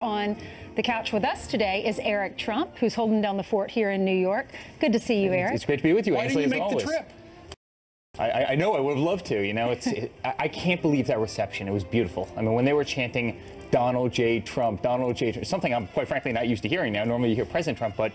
On the couch with us today is Eric Trump, who's holding down the fort here in New York. Good to see you, Eric. It's great to be with you. Why didn't you make the trip? I know, I would have loved to. You know, I can't believe that reception. It was beautiful. I mean, when they were chanting Donald J. Trump, Donald J. Trump, something I'm quite frankly not used to hearing now. Normally you hear President Trump, but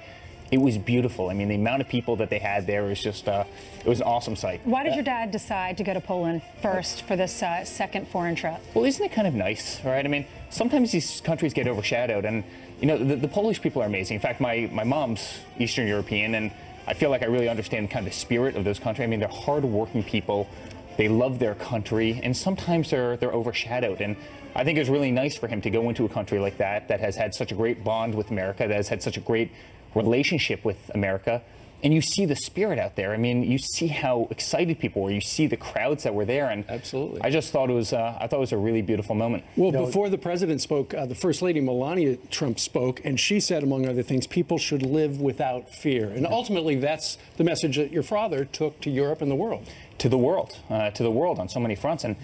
it was beautiful. I mean, the amount of people that they had there was just, it was an awesome sight. Why did your dad decide to go to Poland first for this second foreign trip? Well, isn't it kind of nice, right? I mean, sometimes these countries get overshadowed, and, you know, the Polish people are amazing. In fact, my mom's Eastern European, and I feel like I really understand kind of the spirit of those countries. I mean, they're hardworking people. They love their country, and sometimes they're overshadowed. And I think it's really nice for him to go into a country like that has had such a great bond with America, that has had such a great relationship with America. And you see the spirit out there. I mean, you see how excited people were. You see the crowds that were there, and absolutely, I just thought it was. I thought it was a really beautiful moment. Well, before the president spoke, the First Lady Melania Trump spoke, and she said, among other things, people should live without fear. And ultimately, that's the message that your father took to Europe and the world. To the world on so many fronts. And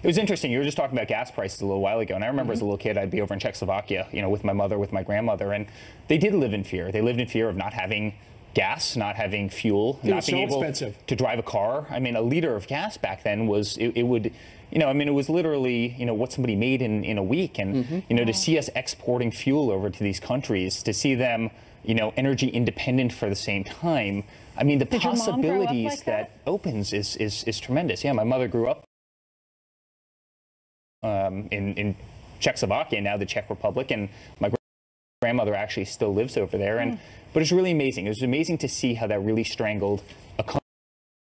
it was interesting. You were just talking about gas prices a little while ago, and I remember as a little kid, I'd be over in Czechoslovakia, you know, with my mother, with my grandmother, and they did live in fear. They lived in fear of not having gas, not having fuel, not being able to drive a car. I mean, a liter of gas back then was, it would, you know, I mean, it was literally, you know, what somebody made in a week. And, you know, to see us exporting fuel over to these countries, to see them, you know, energy independent for the same time, I mean, the possibilities that opens is tremendous. Yeah, my mother grew up in Czechoslovakia, now the Czech Republic, and my grandmother actually still lives over there. And but it's really amazing. It was amazing to see how that really strangled a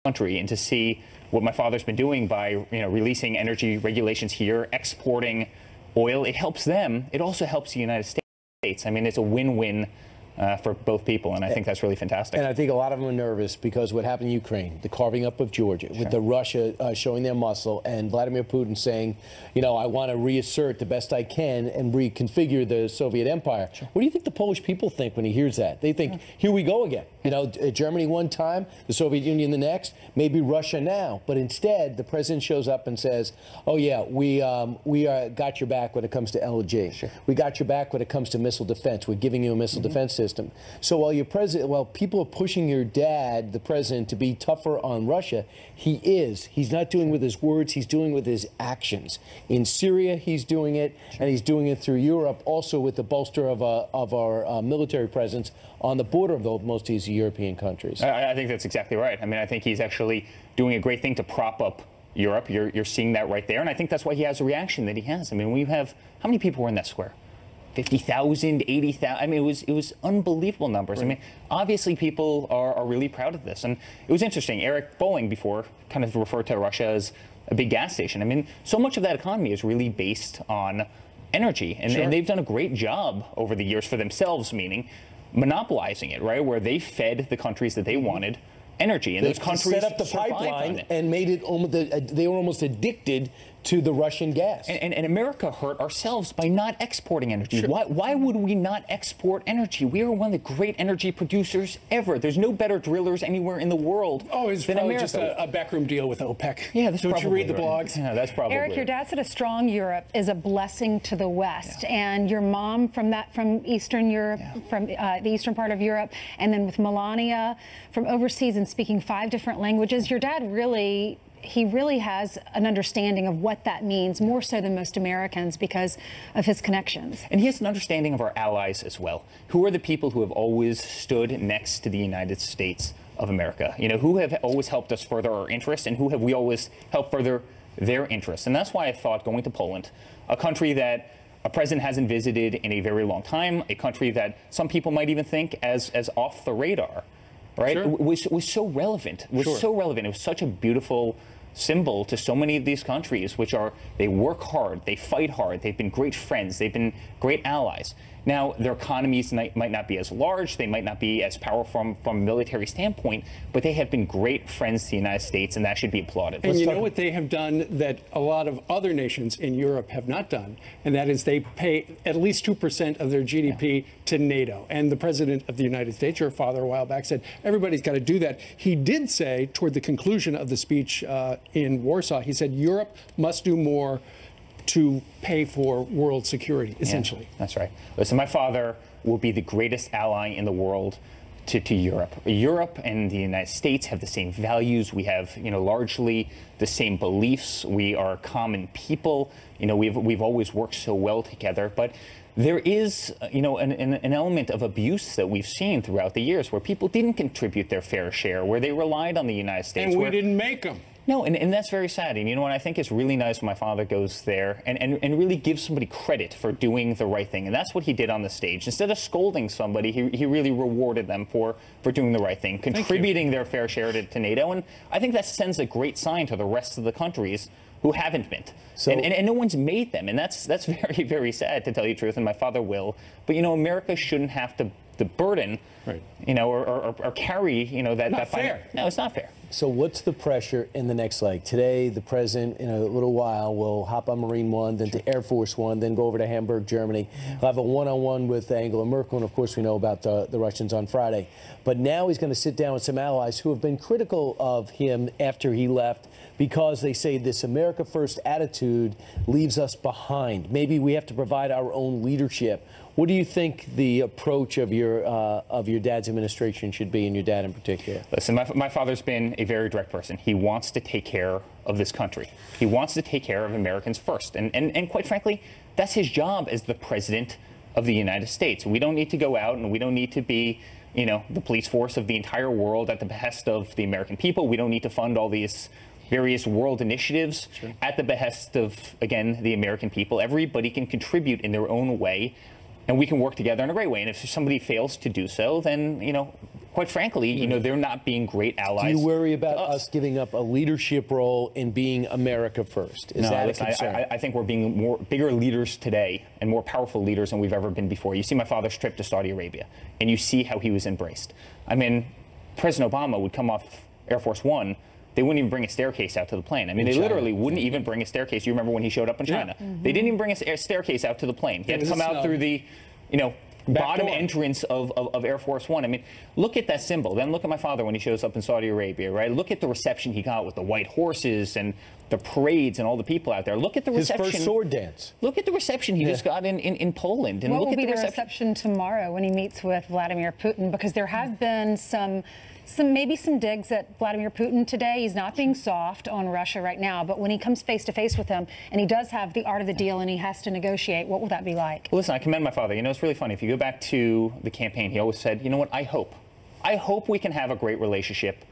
country, and to see what my father's been doing by, you know, releasing energy regulations here, exporting oil. It helps them. It also helps the United States. I mean, it's a win-win for both people, and I think that's really fantastic. And I think a lot of them are nervous because what happened in Ukraine, the carving up of Georgia, with the Russia showing their muscle, and Vladimir Putin saying, you know, I want to reassert the best I can and reconfigure the Soviet empire. What do you think the Polish people think when he hears that? They think, here we go again. You know, Germany one time, the Soviet Union the next, maybe Russia now. But instead, the president shows up and says, oh yeah, we got your back when it comes to LNG. We got your back when it comes to missile defense. We're giving you a missile defense system. So while people are pushing your dad, the president, to be tougher on Russia, he is. He's not doing it with his words, he's doing it with his actions. In Syria, he's doing it, and he's doing it through Europe, also with the bolster of our military presence on the border of most of these European countries. I think that's exactly right. I mean, I think he's actually doing a great thing to prop up Europe. You're seeing that right there, and I think that's why he has the reaction that he has. I mean, we have, how many people were in that square? 50,000, 80,000. I mean, it was unbelievable numbers. Right. I mean, obviously people are really proud of this. And it was interesting. Eric Bolling before kind of referred to Russia as a big gas station. I mean, so much of that economy is really based on energy. And they've done a great job over the years for themselves, meaning monopolizing it, right? Where they fed the countries that they wanted energy. And those countries set up the pipeline and made it almost, they were almost addicted to the Russian gas. And America hurt ourselves by not exporting energy. Why would we not export energy? We are one of the great energy producers ever. There's no better drillers anywhere in the world it's than probably America. just a backroom deal with OPEC. Yeah, that's Don't you read the blogs? Yeah, that's probably Eric, your dad said a strong Europe is a blessing to the West, and your mom from Eastern Europe, from the eastern part of Europe, and then with Melania from overseas and speaking 5 different languages. Your dad really has an understanding of what that means, more so than most Americans, because of his connections. And he has an understanding of our allies as well. Who are the people who have always stood next to the United States of America? You know, who have always helped us further our interests, and who have we always helped further their interests? And that's why I thought going to Poland, a country that a president hasn't visited in a very long time, a country that some people might even think as off the radar, right? Was so relevant. So relevant. It was such a beautiful symbol to so many of these countries, which are, they work hard, they fight hard, they've been great friends, they've been great allies. Now, their economies might not be as large, they might not be as powerful from a military standpoint, but they have been great friends to the United States, and that should be applauded. And you know what they have done that a lot of other nations in Europe have not done, and that is they pay at least 2% of their GDP to NATO. And the President of the United States, your father a while back, said everybody's got to do that. He did say toward the conclusion of the speech in Warsaw, he said Europe must do more to pay for world security, essentially. Yeah, that's right. Listen, my father will be the greatest ally in the world to Europe. Europe and the United States have the same values. We have, largely the same beliefs. We are common people. We've always worked so well together. But there is, an element of abuse that we've seen throughout the years where people didn't contribute their fair share, where they relied on the United States. And we didn't make them. No, and that's very sad. And I think it's really nice when my father goes there and really gives somebody credit for doing the right thing. And that's what he did on the stage. Instead of scolding somebody, he really rewarded them for doing the right thing, contributing their fair share to NATO. And I think that sends a great sign to the rest of the countries who haven't been. So, and no one's made them. And that's very, very sad, to tell you the truth. And my father will. But, America shouldn't have to burden, right, or carry, that. Not fair. No, it's not fair. So what's the pressure in the next leg? Today, the president, in a little while, will hop on Marine One, then to Air Force One, then go over to Hamburg, Germany. He'll have a one-on-one with Angela Merkel, and of course we know about the Russians on Friday. But now he's going to sit down with some allies who have been critical of him after he left, because they say this America First attitude leaves us behind. Maybe we have to provide our own leadership. What do you think the approach of your dad's administration should be, and your dad in particular? Listen, my father's been a very direct person. He wants to take care of this country. He wants to take care of Americans first. And quite frankly, that's his job as the president of the United States. We don't need to go out and we don't need to be, the police force of the entire world at the behest of the American people. We don't need to fund all these various world initiatives at the behest of, again, the American people. Everybody can contribute in their own way, and we can work together in a great way. And if somebody fails to do so, then, quite frankly, they're not being great allies. Do you worry about us giving up a leadership role in being America first? Is that a concern? I think we're being bigger leaders today and more powerful leaders than we've ever been before. You see my father's trip to Saudi Arabia, and you see how he was embraced. I mean, President Obama would come off Air Force One. They wouldn't even bring a staircase out to the plane. I mean, they literally wouldn't even bring a staircase. You remember when he showed up in China? Yeah. They didn't even bring a staircase out to the plane. He had to come out through the, bottom entrance of Air Force One. I mean, look at that symbol. Then look at my father when he shows up in Saudi Arabia, right? Look at the reception he got with the white horses and the parades and all the people out there. Look at the reception. His first sword dance. Look at the reception he just got in Poland. And what look will at be the reception tomorrow when he meets with Vladimir Putin? Because there have been maybe some digs at Vladimir Putin today. He's not being soft on Russia right now, but when he comes face to face with him and he does have the art of the deal and he has to negotiate, what will that be like? Well, listen, I commend my father. It's really funny. If you go back to the campaign, he always said, what, I hope we can have a great relationship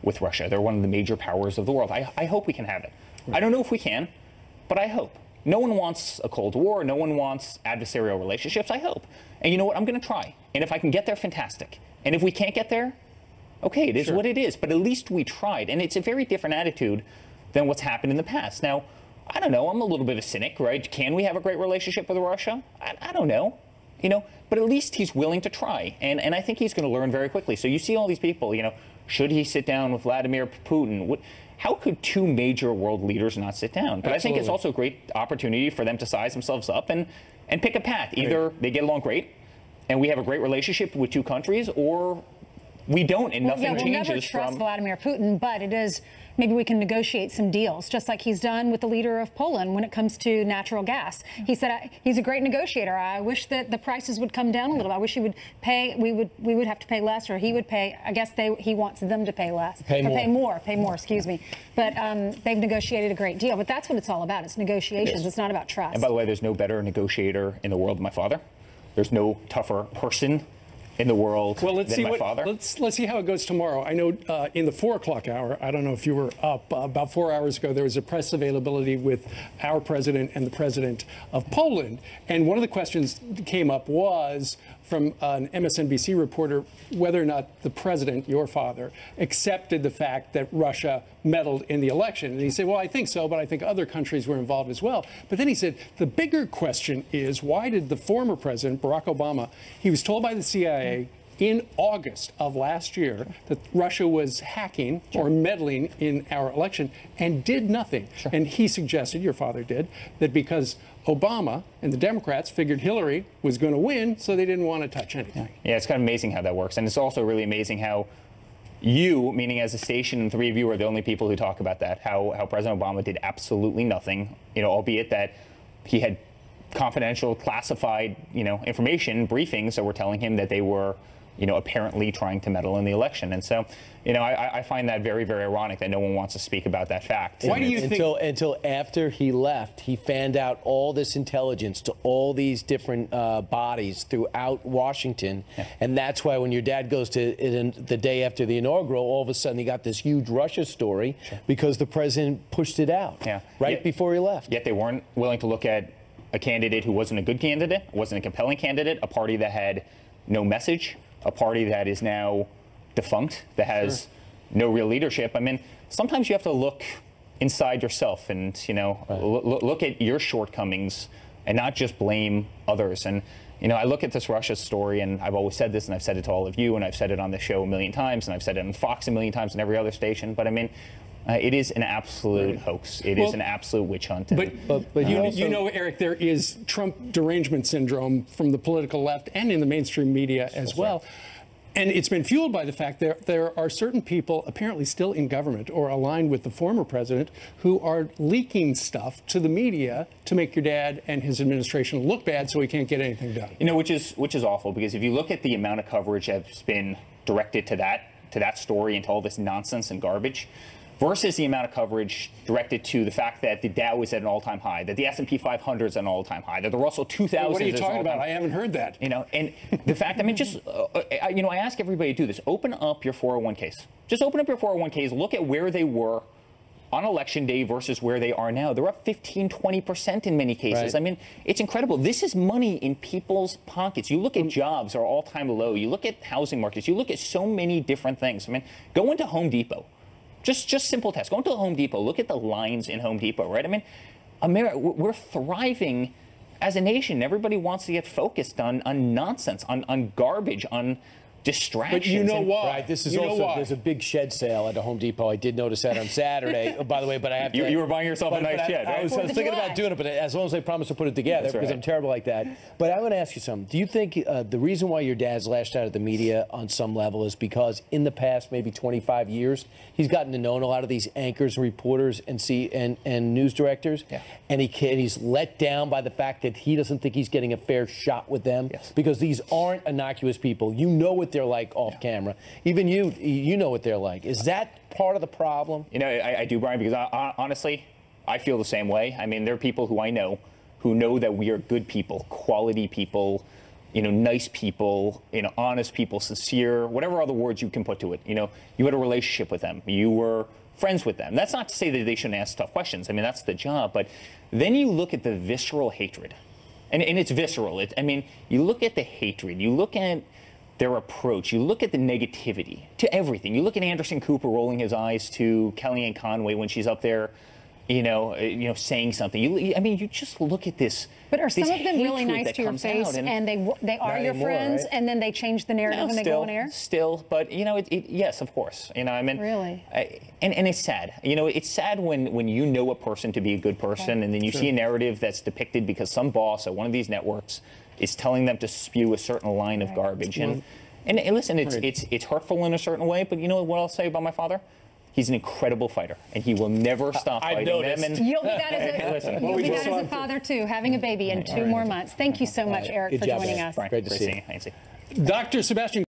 with Russia. They're one of the major powers of the world. I hope we can have it. I don't know if we can, but I hope. No one wants a Cold War. No one wants adversarial relationships. I hope. And you know what? I'm going to try. And if I can get there, fantastic. And if we can't get there, okay, it is what it is, but at least we tried. And it's a very different attitude than what's happened in the past. Now, I don't know, I'm a little bit of a cynic, right? Can we have a great relationship with Russia? I don't know, but at least he's willing to try. And I think he's going to learn very quickly. So you see all these people, should he sit down with Vladimir Putin? How could two major world leaders not sit down? But I think it's also a great opportunity for them to size themselves up and pick a path. Either they get along great and we have a great relationship with two countries, or we don't, and nothing changes. We'll never trust Vladimir Putin, but it is, maybe we can negotiate some deals, just like he's done with the leader of Poland when it comes to natural gas. He said he's a great negotiator. I wish that the prices would come down a little. I wish he would pay. We would have to pay less, or he would pay. I guess he wants them to pay less. Pay more. Excuse me. But they've negotiated a great deal. But that's what it's all about. It's negotiations. It's not about trust. And by the way, there's no better negotiator in the world than my father. There's no tougher person in the world than my father. Let's see how it goes tomorrow. I know in the 4 o'clock hour, I don't know if you were up, about 4 hours ago, there was a press availability with our president and the president of Poland. And one of the questions that came up was from an MSNBC reporter whether or not the president, your father, accepted the fact that Russia meddled in the election. And he said, well, I think so, but I think other countries were involved as well. But then he said, the bigger question is, why did the former president, Barack Obama, he was told by the CIA in August of last year that Russia was hacking or meddling in our election and did nothing. And he suggested, your father did, that because Obama and the Democrats figured Hillary was going to win, so they didn't want to touch anything. Yeah, it's kind of amazing how that works. And it's also really amazing how you, meaning as a station, and three of you are the only people who talk about that, how President Obama did absolutely nothing, albeit that he had confidential, classified, information, briefings that were telling him that they were, apparently trying to meddle in the election. And so, I find that very, very ironic that no one wants to speak about that fact. Why do you think until after he left, he fanned out all this intelligence to all these different bodies throughout Washington, and that's why when your dad goes to the day after the inaugural, all of a sudden he got this huge Russia story because the president pushed it out before he left. Yet they weren't willing to look at a candidate who wasn't a good candidate, wasn't a compelling candidate, a party that had no message, a party that is now defunct, that has no real leadership. I mean, sometimes you have to look inside yourself and, look at your shortcomings and not just blame others. And, I look at this Russia story, and I've always said this, and I've said it to all of you, and I've said it on the show a million times, and I've said it on Fox a million times and every other station. But I mean, it is an absolute hoax. It is an absolute witch hunt. But you know, Eric, there is Trump derangement syndrome from the political left and in the mainstream media as well. And it's been fueled by the fact that there are certain people apparently still in government or aligned with the former president who are leaking stuff to the media to make your dad and his administration look bad so he can't get anything done. Which is awful, because if you look at the amount of coverage that's been directed to that story and to all this nonsense and garbage, versus the amount of coverage directed to the fact that the Dow is at an all-time high, that the S&P 500 is at an all-time high, that the Russell 2000 What are you is talking about? I haven't heard that. And the fact, I mean, just, I ask everybody to do this. Open up your 401ks. Just open up your 401ks, look at where they were on election day versus where they are now. They're up 15, 20% in many cases. I mean, it's incredible. This is money in people's pockets. You look at jobs are all-time low. You look at housing markets. You look at so many different things. I mean, go into Home Depot. Just simple test. Go into Home Depot. Look at the lines in Home Depot, right? I mean, America, we're thriving as a nation. Everybody wants to get focused on nonsense, on garbage, on distractions. But you know why? Right. This is also there's a big shed sale at the Home Depot. I did notice that on Saturday. By the way, but I have to. You were buying yourself a nice shed, right? I was thinking about doing it, but as long as they promise to put it together, because I'm terrible like that. But I want to ask you something. Do you think the reason why your dad's lashed out at the media on some level is because in the past maybe 25 years he's gotten to know a lot of these anchors and reporters and news directors, and he's let down by the fact that he doesn't think he's getting a fair shot with them because these aren't innocuous people. You know what they're like off camera. Even you know what they're like. Is that part of the problem? I do, Brian, because honestly, I feel the same way. I mean, there are people who I know who know that we are good people, quality people, nice people, honest people, sincere, whatever other words you can put to it. You had a relationship with them. You were friends with them. That's not to say that they shouldn't ask tough questions. I mean, that's the job. But then you look at the visceral hatred, and it's visceral. I mean, you look at the hatred. You look at their approach. You look at the negativity to everything. You look at Anderson Cooper rolling his eyes to Kellyanne Conway when she's up there, saying something. You just look at this. But are some of them really nice to your face, and they are your friends, right? And then they change the narrative when they go on air? Still, but yes, of course. Really? And it's sad. It's sad when you know a person to be a good person, and then you see a narrative that's depicted because some boss at one of these networks is telling them to spew a certain line of garbage. And listen, it's hurtful in a certain way, but you know what I'll say about my father? He's an incredible fighter, and he will never stop fighting them. And you'll be that as a father, too, having a baby in 2 more months. Thank you so much, Eric, for joining us. Great to see you, Nancy. Dr. Sebastian